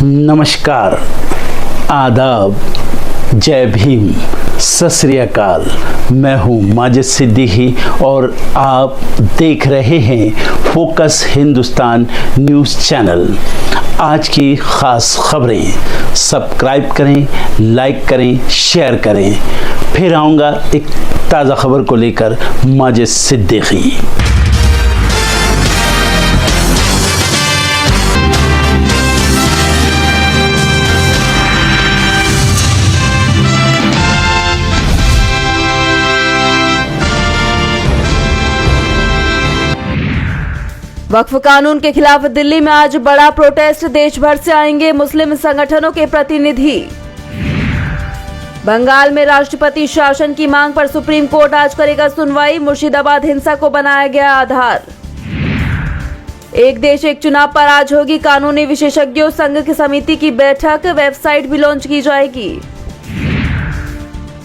नमस्कार, आदाब, जय भीम, सत श्री अकाल। मैं हूँ माजिद सिद्दीकी और आप देख रहे हैं फोकस हिंदुस्तान न्यूज़ चैनल। आज की ख़ास खबरें सब्सक्राइब करें, लाइक करें, शेयर करें। फिर आऊँगा एक ताज़ा खबर को लेकर माजिद सिद्दीकी। वक्फ कानून के खिलाफ दिल्ली में आज बड़ा प्रोटेस्ट, देश भर से आएंगे मुस्लिम संगठनों के प्रतिनिधि। बंगाल में राष्ट्रपति शासन की मांग पर सुप्रीम कोर्ट आज करेगा सुनवाई, मुर्शिदाबाद हिंसा को बनाया गया आधार। एक देश एक चुनाव पर आज होगी कानूनी विशेषज्ञों संघ की समिति की बैठक, वेबसाइट भी लॉन्च की जाएगी।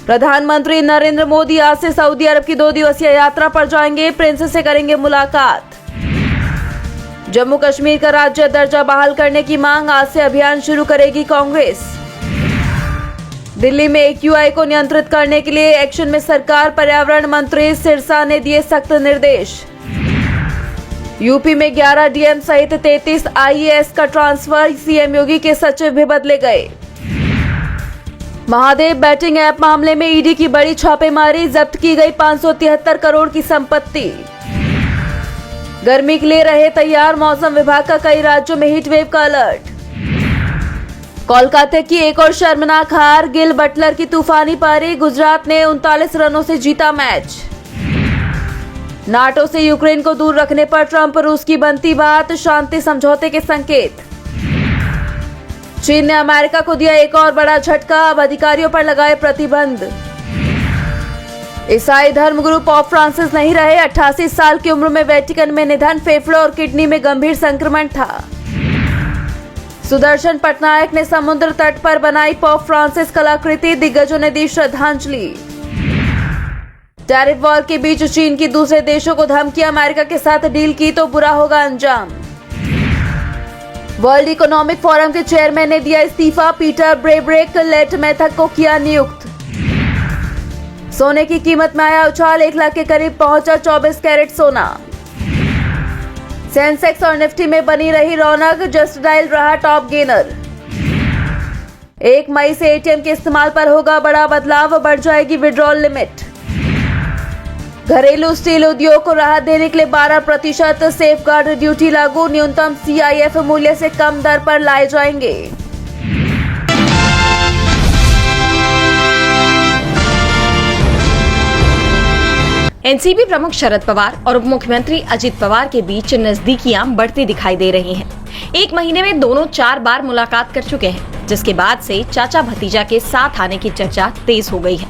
प्रधानमंत्री नरेंद्र मोदी आज से सऊदी अरब की 2 दिवसीय यात्रा पर जाएंगे, प्रिंस से करेंगे मुलाकात। जम्मू कश्मीर का राज्य दर्जा बहाल करने की मांग, आज से अभियान शुरू करेगी कांग्रेस। दिल्ली में AQI को नियंत्रित करने के लिए एक्शन में सरकार, पर्यावरण मंत्री सिरसा ने दिए सख्त निर्देश। यूपी में 11 DM सहित 33 IAS का ट्रांसफर, CM योगी के सचिव भी बदले गए। महादेव बैटिंग ऐप मामले में ईडी की बड़ी छापेमारी, जब्त की गई 573 करोड़ की संपत्ति। गर्मी के लिए रहे तैयार, मौसम विभाग का कई राज्यों में हीट वेव का अलर्ट। कोलकाता की एक और शर्मनाक हार, गिल बटलर की तूफानी पारी, गुजरात ने 39 रनों से जीता मैच। नाटो से यूक्रेन को दूर रखने पर ट्रंप, रूस की बनती बात, शांति समझौते के संकेत। चीन ने अमेरिका को दिया एक और बड़ा झटका, अब अधिकारियों पर लगाए प्रतिबंध। ईसाई धर्मगुरु पॉप फ्रांसिस नहीं रहे, 88 साल की उम्र में वेटिकन में निधन, फेफड़े और किडनी में गंभीर संक्रमण था। सुदर्शन पटनायक ने समुद्र तट पर बनाई पॉप फ्रांसिस कलाकृति, दिग्गजों ने दी श्रद्धांजलि। टैरिफ वॉर के बीच चीन की दूसरे देशों को धमकी, अमेरिका के साथ डील की तो बुरा होगा अंजाम। वर्ल्ड इकोनॉमिक फोरम के चेयरमैन ने दिया इस्तीफा, पीटर ब्रेब्रेक लेटमेथक को किया नियुक्त। सोने की कीमत में आया उछाल, 1 लाख के करीब पहुंचा 24 कैरेट सोना। सेंसेक्स और निफ्टी में बनी रही रौनक, जस्ट डायल रहा टॉप गेनर। 1 मई से ATM के इस्तेमाल पर होगा बड़ा बदलाव, बढ़ जाएगी विड्रॉल लिमिट। घरेलू स्टील उद्योग को राहत देने के लिए 12% सेफगार्ड ड्यूटी लागू, न्यूनतम CIF मूल्य से कम दर पर लाए जाएंगे। एनसीपी प्रमुख शरद पवार और उप मुख्यमंत्री अजित पवार के बीच नजदीकियां बढ़ती दिखाई दे रही हैं। 1 महीने में दोनों 4 बार मुलाकात कर चुके हैं, जिसके बाद से चाचा भतीजा के साथ आने की चर्चा तेज हो गई है।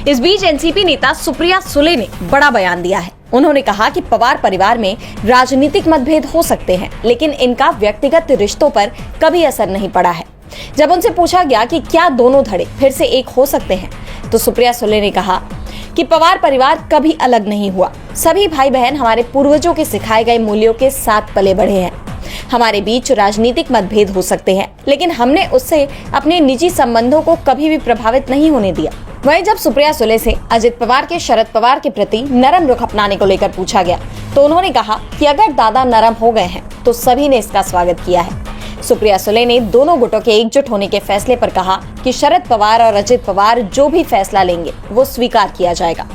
इस बीच एनसीपी नेता सुप्रिया सुले ने बड़ा बयान दिया है। उन्होंने कहा कि पवार परिवार में राजनीतिक मतभेद हो सकते हैं, लेकिन इनका व्यक्तिगत रिश्तों पर कभी असर नहीं पड़ा है। जब उनसे पूछा गया कि क्या दोनों धड़े फिर से एक हो सकते हैं, तो सुप्रिया सुले ने कहा कि पवार परिवार कभी अलग नहीं हुआ। सभी भाई बहन हमारे पूर्वजों के सिखाए गए मूल्यों के साथ पले बढ़े हैं। हमारे बीच राजनीतिक मतभेद हो सकते हैं, लेकिन हमने उससे अपने निजी संबंधों को कभी भी प्रभावित नहीं होने दिया। वहीं जब सुप्रिया सुले से अजित पवार के शरद पवार के प्रति नरम रुख अपनाने को लेकर पूछा गया, तो उन्होंने कहा कि अगर दादा नरम हो गए हैं तो सभी ने इसका स्वागत किया है। सुप्रिया सुले ने दोनों गुटों के एकजुट होने के फैसले पर कहा कि शरद पवार और अजित पवार जो भी फैसला लेंगे वो स्वीकार किया जाएगा।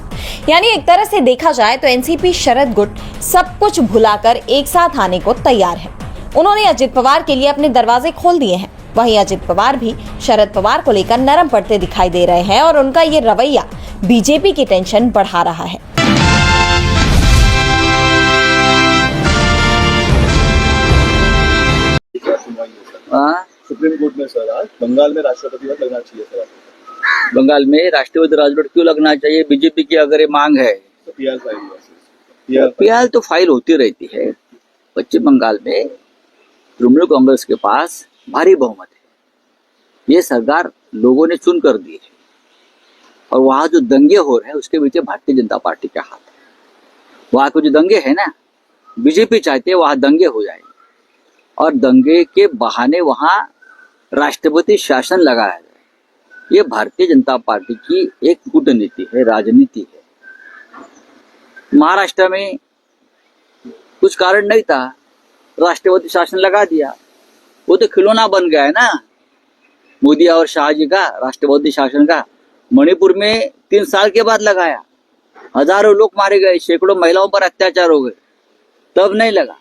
यानी एक तरह से देखा जाए तो एनसीपी शरद गुट सब कुछ भुलाकर एक साथ आने को तैयार है। उन्होंने अजित पवार के लिए अपने दरवाजे खोल दिए हैं। वहीं अजित पवार भी शरद पवार को लेकर नरम पड़ते दिखाई दे रहे हैं और उनका ये रवैया बीजेपी की टेंशन बढ़ा रहा है। सुप्रीम कोर्ट में सर आज बंगाल में राष्ट्रपति राज लगना चाहिए सर। बंगाल में राष्ट्रपति राजवट क्यों लगना चाहिए? बीजेपी की अगर ये मांग है तो पीआर तो फाइल होती रहती है। पश्चिम बंगाल में तृणमूल कांग्रेस के पास भारी बहुमत है। ये सरकार लोगों ने चुन कर दी है और वहाँ जो दंगे हो रहे हैं उसके पीछे भारतीय जनता पार्टी का हाथ है। वहाँ के जो दंगे है ना, बीजेपी चाहते हैं वहाँ दंगे हो जाए और दंगे के बहाने वहाँ राष्ट्रपति शासन लगाया जाए। ये भारतीय जनता पार्टी की एक कूटनीति है, राजनीति है। महाराष्ट्र में कुछ कारण नहीं था, राष्ट्रपति शासन लगा दिया, वो तो खिलौना बन गया है ना मोदी और शाह जी का राष्ट्रपति शासन का। मणिपुर में 3 साल के बाद लगाया, हजारों लोग मारे गए, सैकड़ों महिलाओं पर अत्याचार हो गए, तब नहीं लगा।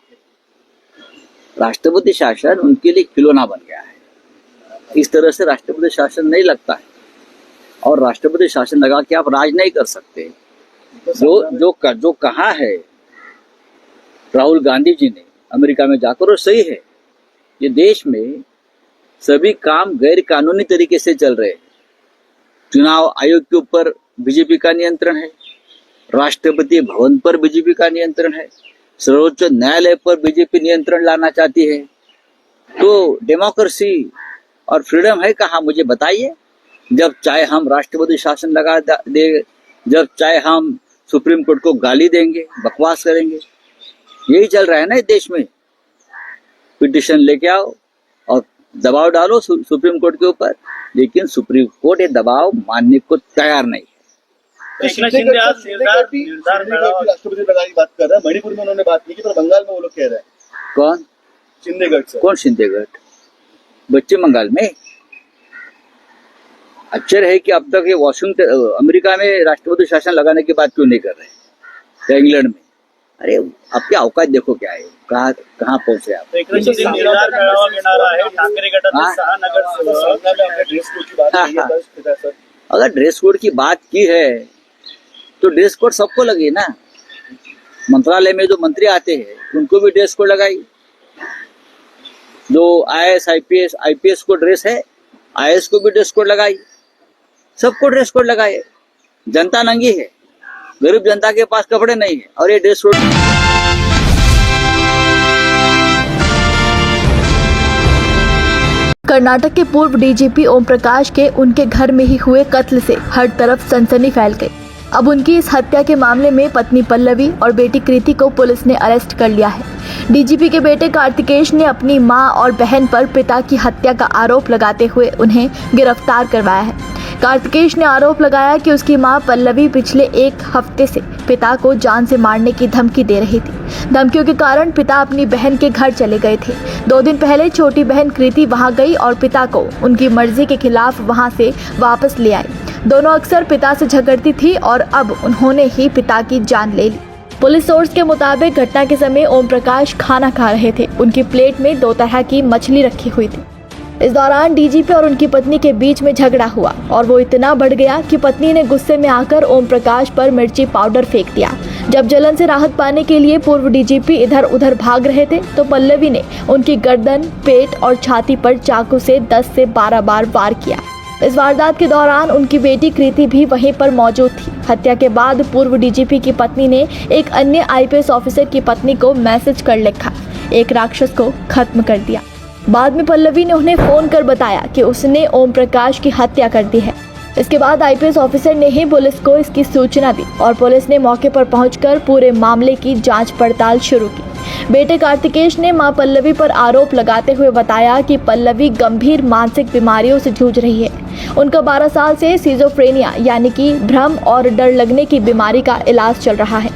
राष्ट्रपति शासन उनके लिए खिलौना बन गया है। इस तरह से राष्ट्रपति शासन नहीं लगता है, और राष्ट्रपति शासन लगा के आप राज नहीं कर सकते। जो कहा है राहुल गांधी जी ने अमेरिका में जाकर, और सही है, ये देश में सभी काम गैर कानूनी तरीके से चल रहे हैं। चुनाव आयोग के ऊपर बीजेपी का नियंत्रण है, राष्ट्रपति भवन पर बीजेपी का नियंत्रण है, सर्वोच्च न्यायालय पर बीजेपी नियंत्रण लाना चाहती है। तो डेमोक्रेसी और फ्रीडम है कहाँ, मुझे बताइए। जब चाहे हम राष्ट्रपति शासन लगा दे, जब चाहे हम सुप्रीम कोर्ट को गाली देंगे, बकवास करेंगे, यही चल रहा है ना देश में। पिटिशन लेके आओ और दबाव डालो सुप्रीम कोर्ट के ऊपर, लेकिन सुप्रीम कोर्ट ये दबाव मानने को तैयार नहीं है। राष्ट्रपति लगाने की बात कर रहे हैं, मणिपुर में उन्होंने बात नहीं की, पर बंगाल में वो लोग कह रहे हैं। कौन? शिंदे गठ। कौन शिंदे गठ? पश्चिम बंगाल में। आश्चर्य है कि अब तक ये वाशिंगटन अमेरिका में राष्ट्रपति शासन लगाने की बात क्यों नहीं कर रहे, या इंग्लैंड में। अरे आपकी औकात देखो क्या है, कहाँ पहुंचे आप। अगर ड्रेस कोड की बात की है तो ड्रेस कोड सबको लगे ना। मंत्रालय में जो मंत्री आते हैं उनको भी ड्रेस कोड लगाई। जो IAS IPS को ड्रेस है, IAS को भी ड्रेस कोड लगाई, सबको ड्रेस कोड लगाए। जनता नंगी है, गरीब जनता के पास कपड़े नहीं है, और ये ड्रेस कोड। कर्नाटक के पूर्व डीजीपी ओम प्रकाश के उनके घर में ही हुए कत्ल से हर तरफ सनसनी फैल गई। अब उनकी इस हत्या के मामले में पत्नी पल्लवी और बेटी कृति को पुलिस ने अरेस्ट कर लिया है। डीजीपी के बेटे कार्तिकेश ने अपनी मां और बहन पर पिता की हत्या का आरोप लगाते हुए उन्हें गिरफ्तार करवाया है। कार्तिकेश ने आरोप लगाया कि उसकी मां पल्लवी पिछले 1 हफ्ते से पिता को जान से मारने की धमकी दे रही थी। धमकियों के कारण पिता अपनी बहन के घर चले गए थे। 2 दिन पहले छोटी बहन कृति वहां गई और पिता को उनकी मर्जी के खिलाफ वहां से वापस ले आई। दोनों अक्सर पिता से झगड़ती थी और अब उन्होंने ही पिता की जान ले ली। पुलिस सोर्स के मुताबिक घटना के समय ओम प्रकाश खाना खा रहे थे। उनकी प्लेट में 2 तरह की मछली रखी हुई थी। इस दौरान डीजीपी और उनकी पत्नी के बीच में झगड़ा हुआ और वो इतना बढ़ गया कि पत्नी ने गुस्से में आकर ओम प्रकाश पर मिर्ची पाउडर फेंक दिया। जब जलन से राहत पाने के लिए पूर्व डीजीपी इधर उधर भाग रहे थे तो पल्लवी ने उनकी गर्दन, पेट और छाती पर चाकू से 10 से 12 बार वार किया। इस वारदात के दौरान उनकी बेटी कृति भी वहीं पर मौजूद थी। हत्या के बाद पूर्व डीजीपी की पत्नी ने एक अन्य IPS ऑफिसर की पत्नी को मैसेज कर लिखा, एक राक्षस को खत्म कर दिया। बाद में पल्लवी ने उन्हें फोन कर बताया कि उसने ओम प्रकाश की हत्या कर दी है। इसके बाद IPS ऑफिसर ने ही पुलिस को इसकी सूचना दी और पुलिस ने मौके पर पहुंचकर पूरे मामले की जांच पड़ताल शुरू की। बेटे कार्तिकेश ने मां पल्लवी पर आरोप लगाते हुए बताया कि पल्लवी गंभीर मानसिक बीमारियों से जूझ रही है। उनका 12 साल से सिजोफ्रेनिया यानी कि भ्रम और डर लगने की बीमारी का इलाज चल रहा है।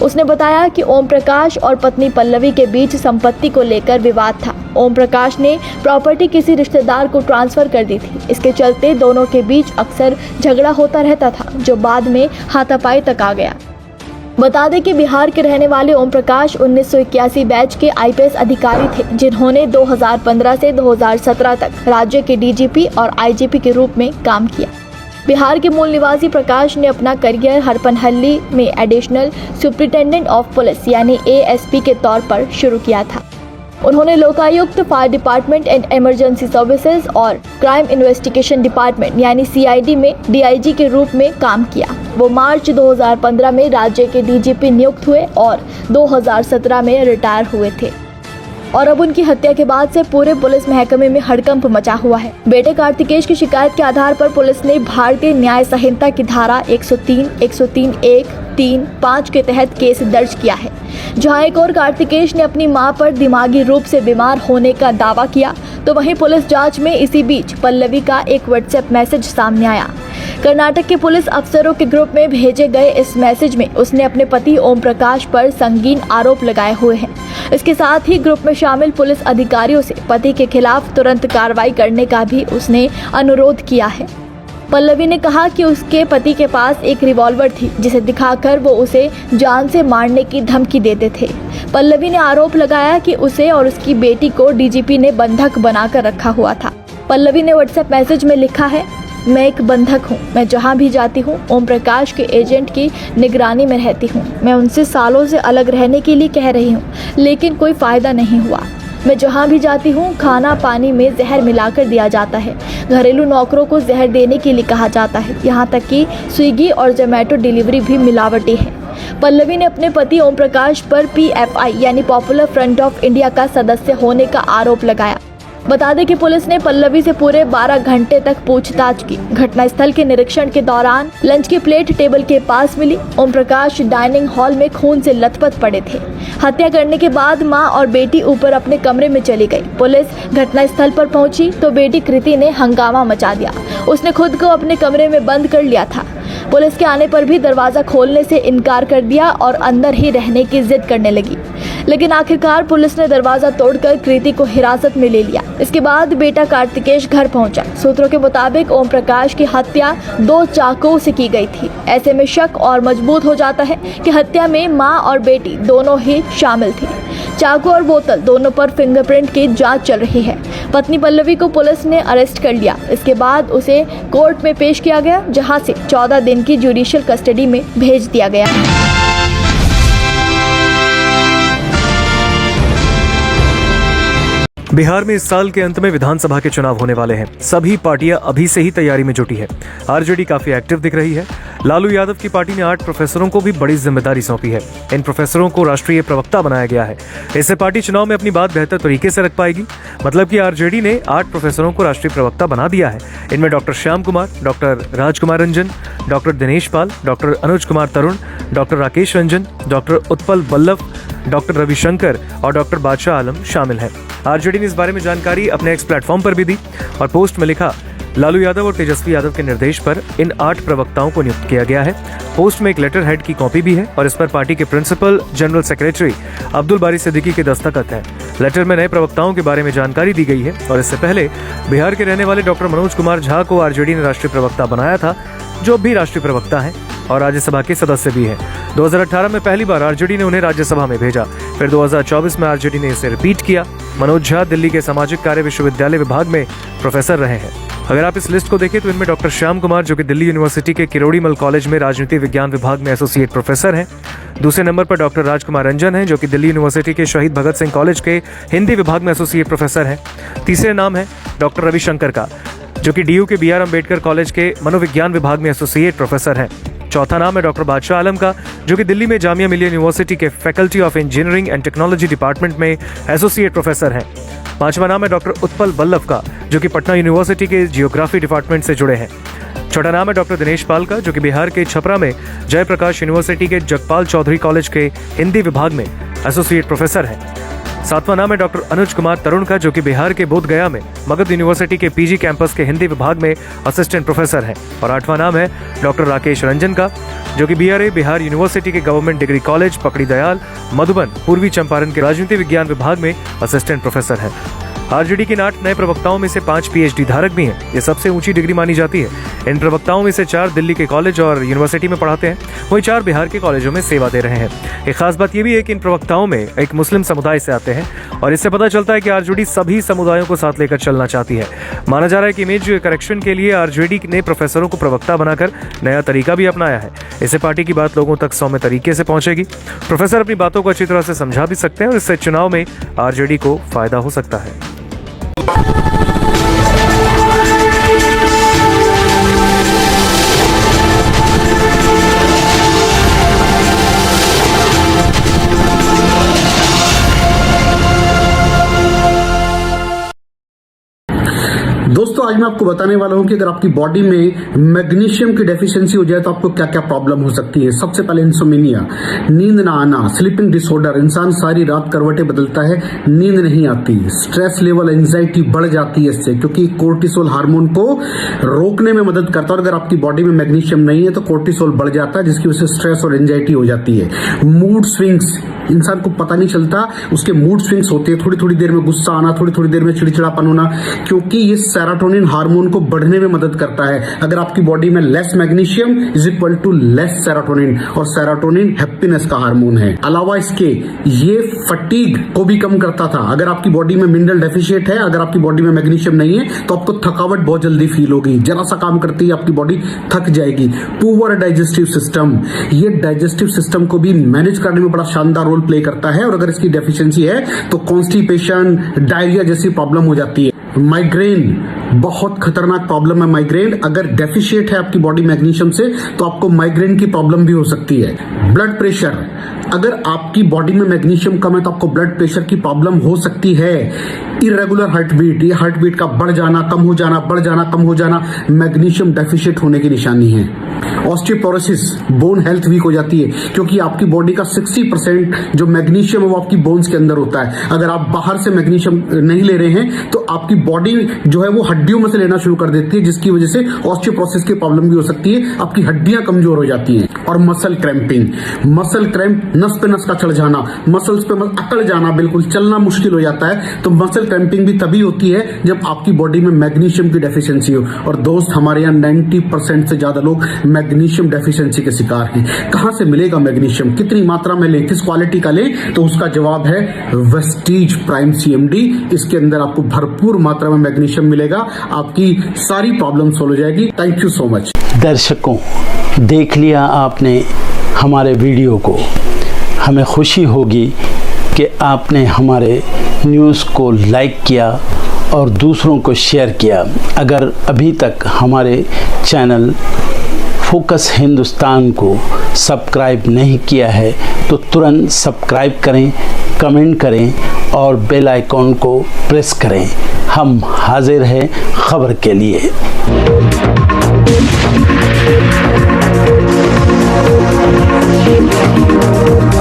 उसने बताया कि ओम प्रकाश और पत्नी पल्लवी के बीच संपत्ति को लेकर विवाद था। ओम प्रकाश ने प्रॉपर्टी किसी रिश्तेदार को ट्रांसफर कर दी थी। इसके चलते दोनों के बीच अक्सर झगड़ा होता रहता था, जो बाद में हाथापाई तक आ गया। बता दें कि बिहार के रहने वाले ओम प्रकाश 1981 बैच के IPS अधिकारी थे, जिन्होंने 2015 से 2017 तक राज्य के DGP और IGP के रूप में काम किया। बिहार के मूल निवासी प्रकाश ने अपना करियर हरपनहल्ली में एडिशनल सुप्रिंटेंडेंट ऑफ पुलिस यानी ASP के तौर पर शुरू किया था। उन्होंने Lokayukta, fire department and emergency services और क्राइम इन्वेस्टिगेशन डिपार्टमेंट यानी CID में DIG के रूप में काम किया। वो मार्च 2015 में राज्य के DGP नियुक्त हुए और 2017 में रिटायर हुए थे। और अब उनकी हत्या के बाद से पूरे पुलिस महकमे में हड़कंप मचा हुआ है। बेटे कार्तिकेश की शिकायत के आधार पर पुलिस ने भारतीय न्याय संहिता की धारा 103, 103(1), 3, 5 के तहत केस दर्ज किया है। जहां एक और कार्तिकेश ने अपनी मां पर दिमागी रूप से बीमार होने का दावा किया, तो वहीं पुलिस जांच में इसी बीच पल्लवी का एक व्हाट्सएप मैसेज सामने आया। कर्नाटक के पुलिस अफसरों के ग्रुप में भेजे गए इस मैसेज में उसने अपने पति ओम प्रकाश पर संगीन आरोप लगाए हुए हैं। इसके साथ ही ग्रुप में शामिल पुलिस अधिकारियों से पति के खिलाफ तुरंत कार्रवाई करने का भी उसने अनुरोध किया है। पल्लवी ने कहा कि उसके पति के पास एक रिवॉल्वर थी जिसे दिखाकर वो उसे जान से मारने की धमकी देते थे। पल्लवी ने आरोप लगाया कि उसे और उसकी बेटी को डीजीपी ने बंधक बनाकर रखा हुआ था। पल्लवी ने व्हाट्सएप मैसेज में लिखा है, मैं एक बंधक हूँ। मैं जहाँ भी जाती हूँ ओम प्रकाश के एजेंट की निगरानी में रहती हूँ। मैं उनसे सालों से अलग रहने के लिए कह रही हूँ, लेकिन कोई फ़ायदा नहीं हुआ। मैं जहाँ भी जाती हूँ खाना पानी में जहर मिलाकर दिया जाता है। घरेलू नौकरों को जहर देने के लिए कहा जाता है। यहाँ तक कि स्विगी और जोमेटो डिलीवरी भी मिलावटी है। पल्लवी ने अपने पति ओम प्रकाश पर PFI यानी पॉपुलर फ्रंट ऑफ इंडिया का सदस्य होने का आरोप लगाया। बता दें कि पुलिस ने पल्लवी से पूरे 12 घंटे तक पूछताछ की। घटनास्थल के निरीक्षण के दौरान लंच की प्लेट टेबल के पास मिली। ओम प्रकाश डाइनिंग हॉल में खून से लथपथ पड़े थे। हत्या करने के बाद मां और बेटी ऊपर अपने कमरे में चली गई। पुलिस घटनास्थल पर पहुंची तो बेटी कृति ने हंगामा मचा दिया। उसने खुद को अपने कमरे में बंद कर लिया था। पुलिस के आने पर भी दरवाजा खोलने से इनकार कर दिया और अंदर ही रहने की जिद करने लगी। लेकिन आखिरकार पुलिस ने दरवाजा तोड़कर कृति को हिरासत में ले लिया। इसके बाद बेटा कार्तिकेश घर पहुंचा। सूत्रों के मुताबिक ओम प्रकाश की हत्या 2 चाकुओं से की गई थी। ऐसे में शक और मजबूत हो जाता है कि हत्या में मां और बेटी दोनों ही शामिल थी। चाकू और बोतल दोनों पर फिंगरप्रिंट की जांच चल रही है। पत्नी पल्लवी को पुलिस ने अरेस्ट कर लिया। इसके बाद उसे कोर्ट में पेश किया गया, जहां से 14 दिन की जुडिशियल कस्टडी में भेज दिया गया। बिहार में इस साल के अंत में विधानसभा के चुनाव होने वाले हैं। सभी पार्टियां अभी से ही तैयारी में जुटी है। आरजेडी काफी एक्टिव दिख रही है। लालू यादव की पार्टी ने 8 प्रोफेसरों को भी बड़ी जिम्मेदारी सौंपी है। इन प्रोफेसरों को राष्ट्रीय प्रवक्ता बनाया गया है। इससे पार्टी चुनाव में अपनी बात बेहतर तरीके से रख पाएगी। मतलब कि आरजेडी ने 8 प्रोफेसरों को राष्ट्रीय प्रवक्ता बना दिया है। इनमें doctor Shyam Kumar, doctor Rajkumar Ranjan, doctor Dinesh Pal, doctor Anuj Kumar Tarun, doctor Rakesh Ranjan, doctor Utpal Ballabh, doctor Ravishankar और डॉक्टर बादशाह आलम शामिल हैं। आरजेडी ने इस बारे में जानकारी अपने एक्स प्लेटफॉर्म पर भी दी और पोस्ट में लिखा, लालू यादव और तेजस्वी यादव के निर्देश पर इन 8 प्रवक्ताओं को नियुक्त किया गया है। पोस्ट में एक लेटर हेड की कॉपी भी है और इस पर पार्टी के प्रिंसिपल जनरल सेक्रेटरी अब्दुल बारी सिद्दीकी के दस्तखत है। लेटर में नए प्रवक्ताओं के बारे में जानकारी दी गई है और इससे पहले बिहार के रहने वाले डॉक्टर मनोज कुमार झा को आरजेडी ने राष्ट्रीय प्रवक्ता बनाया था, जो अब भी राष्ट्रीय प्रवक्ता है और राज्यसभा के सदस्य भी हैं। 2018 में पहली बार आरजेडी ने उन्हें राज्यसभा में भेजा। फिर 2024 में आरजेडी ने इसे रिपीट किया। मनोज झा दिल्ली के सामाजिक कार्य विश्वविद्यालय विभाग में प्रोफेसर रहे हैं। अगर आप इस लिस्ट को देखें तो इनमें डॉक्टर श्याम कुमार, जो कि दिल्ली यूनिवर्सिटी के किरोड़ीमल कॉलेज में राजनीति विज्ञान विभाग में एसोसिएट प्रोफेसर हैं। दूसरे नंबर पर डॉक्टर राजकुमार रंजन हैं, जो कि दिल्ली यूनिवर्सिटी के शहीद भगत सिंह कॉलेज के हिंदी विभाग में एसोसिएट प्रोफेसर हैं। तीसरे नाम है डॉक्टर रविशंकर का, जो कि डीयू के BR अम्बेडकर कॉलेज के मनोविज्ञान विभाग में एसोसिएट प्रोफेसर हैं। चौथा नाम है डॉक्टर बादशाह आलम का, जो कि दिल्ली में जामिया मिलिया यूनिवर्सिटी के faculty of engineering and technology department में एसोसिएट प्रोफेसर हैं। पांचवा नाम है डॉक्टर उत्पल बल्लभ का, जो कि पटना यूनिवर्सिटी के जियोग्राफी डिपार्टमेंट से जुड़े हैं। छठा नाम है डॉक्टर दिनेश पाल का, जो कि बिहार के छपरा में जयप्रकाश यूनिवर्सिटी के जगपाल चौधरी कॉलेज के हिंदी विभाग में एसोसिएट प्रोफेसर हैं। सातवां नाम है डॉक्टर अनुज कुमार तरुण का, जो कि बिहार के बोधगया में मगध यूनिवर्सिटी के PG कैंपस के हिंदी विभाग में असिस्टेंट प्रोफेसर हैं। और आठवां नाम है डॉक्टर राकेश रंजन का, जो कि BRA बिहार यूनिवर्सिटी के गवर्नमेंट डिग्री कॉलेज पकड़ी दयाल मधुबन पूर्वी चंपारण के राजनीति विज्ञान विभाग में असिस्टेंट प्रोफेसर हैं। आरजेडी के 8 नए प्रवक्ताओं में से 5 PhD धारक भी हैं। ये सबसे ऊंची डिग्री मानी जाती है। इन प्रवक्ताओं में से 4 दिल्ली के कॉलेज और यूनिवर्सिटी में पढ़ाते हैं, वहीं 4 बिहार के कॉलेजों में सेवा दे रहे हैं। एक खास बात यह भी है कि इन प्रवक्ताओं में एक मुस्लिम समुदाय से आते हैं और इससे पता चलता है कि आरजेडी सभी समुदायों को साथ लेकर चलना चाहती है। माना जा रहा है कि इमेज करेक्शन के लिए आरजेडी ने प्रोफेसरों को प्रवक्ता बनाकर नया तरीका भी अपनाया है। इससे पार्टी की बात लोगों तक सौम्य तरीके से पहुंचेगी। प्रोफेसर अपनी बातों को अच्छी तरह से समझा भी सकते हैं और इससे चुनाव में आरजेडी को फायदा हो सकता है। दोस्तों आज मैं आपको बताने वाला हूं कि अगर आपकी बॉडी में मैग्नीशियम की डेफिशिएंसी हो जाए तो आपको क्या क्या प्रॉब्लम हो सकती है। सबसे पहले इंसोमिनिया, नींद ना आना, स्लीपिंग डिसऑर्डर, इंसान सारी रात करवटें बदलता है, नींद नहीं आती, स्ट्रेस लेवल, एंजाइटी बढ़ जाती है इससे, क्योंकि कोर्टिसोल हार्मोन को रोकने में मदद करता है। और अगर आपकी बॉडी में मैग्नीशियम नहीं है तो कोर्टिसोल बढ़ जाता है, जिसकी वजह से स्ट्रेस और एंजाइटी हो जाती है। मूड स्विंग्स, इंसान को पता नहीं चलता उसके मूड स्विंग्स होते हैं, थोड़ी थोड़ी देर में गुस्सा आना, थोड़ी थोड़ी देर में चिड़चिड़ापन होना, क्योंकि ये सेरोटोनिन हार्मोन को बढ़ने में मदद करता है। अगर आपकी बॉडी में less magnesium is equal to less serotonin, और सेरोटोनिन हैप्पीनेस का हार्मोन है। अलावा इसके ये फटीग को भी कम करता था। अगर आपकी बॉडी में मिनरल डेफिशिएट है, अगर आपकी बॉडी में मैग्नीशियम नहीं है तो आपको थकावट बहुत जल्दी फील होगी, जरा सा काम करती है आपकी बॉडी थक जाएगी। पुअर डाइजेस्टिव सिस्टम, ये डाइजेस्टिव सिस्टम को भी मैनेज करने में बड़ा शानदार रोल प्ले करता है, और अगर इसकी डेफिशिएंसी है तो कॉन्स्टिपेशन, डायरिया जैसी प्रॉब्लम हो जाती है। माइग्रेन बहुत खतरनाक प्रॉब्लम है। माइग्रेन अगर डेफिशिएट है आपकी बॉडी मैग्नीशियम से तो आपको माइग्रेन की प्रॉब्लम भी हो सकती है। ब्लड प्रेशर, अगर आपकी बॉडी में मैग्नीशियम कम है तो आपको ब्लड प्रेशर की प्रॉब्लम हो सकती है। इरेगुलर हार्ट बीट, ये हार्ट बीट का बढ़ जाना, कम हो जाना, बढ़ जाना, कम हो जाना, मैग्नीशियम डेफिशिएट होने की निशानी है। ऑस्टियोपोरोसिस, बोन हेल्थ वीक हो जाती है, क्योंकि आपकी बॉडी का 60% जो मैग्नीशियम है वो आपकी बोन्स के अंदर होता है। अगर आप बाहर से मैग्नीशियम नहीं ले रहे हैं तो आपकी बॉडी जो है वो हड्डियों में से लेना शुरू कर देती है, जिसकी वजह से ऑस्टियोपोरोसिस की प्रॉब्लम भी हो सकती है, आपकी हड्डियां कमजोर हो जाती हैं। और मसल क्रैम्पिंग, मसल क्रैम्प, नस पे नस का चढ़ जाना, मसल्स पे अकड़ जाना, बिल्कुल चलना मुश्किल हो जाता है। तो मसल क्रैम्पिंग भी तभी होती है जब आपकी बॉडी में मैग्नीशियम की डेफिशिएंसी हो। और दोस्त, हमारे यहाँ 90% से ज्यादा लोग मैग्नीशियम डेफिशिएंसी के शिकार हैं। कहां से मिलेगा मैग्नीशियम, कितनी मात्रा में लें, किस क्वालिटी का लें? तो उसका जवाब है वेस्टीज प्राइम CMD। इसके अंदर आपको भरपूर मात्रा में मैग्नीशियम मिलेगा, आपकी सारी प्रॉब्लम सॉल्व हो जाएगी। Thank you so much. दर्शकों, देख लिया आपने हमारे वीडियो को। हमें खुशी होगी कि आपने हमारे न्यूज़ को लाइक किया और दूसरों को शेयर किया। अगर अभी तक हमारे चैनल फोकस हिंदुस्तान को सब्सक्राइब नहीं किया है तो तुरंत सब्सक्राइब करें, कमेंट करें और बेल आइकॉन को प्रेस करें। हम हाजिर हैं खबर के लिए। Thank you.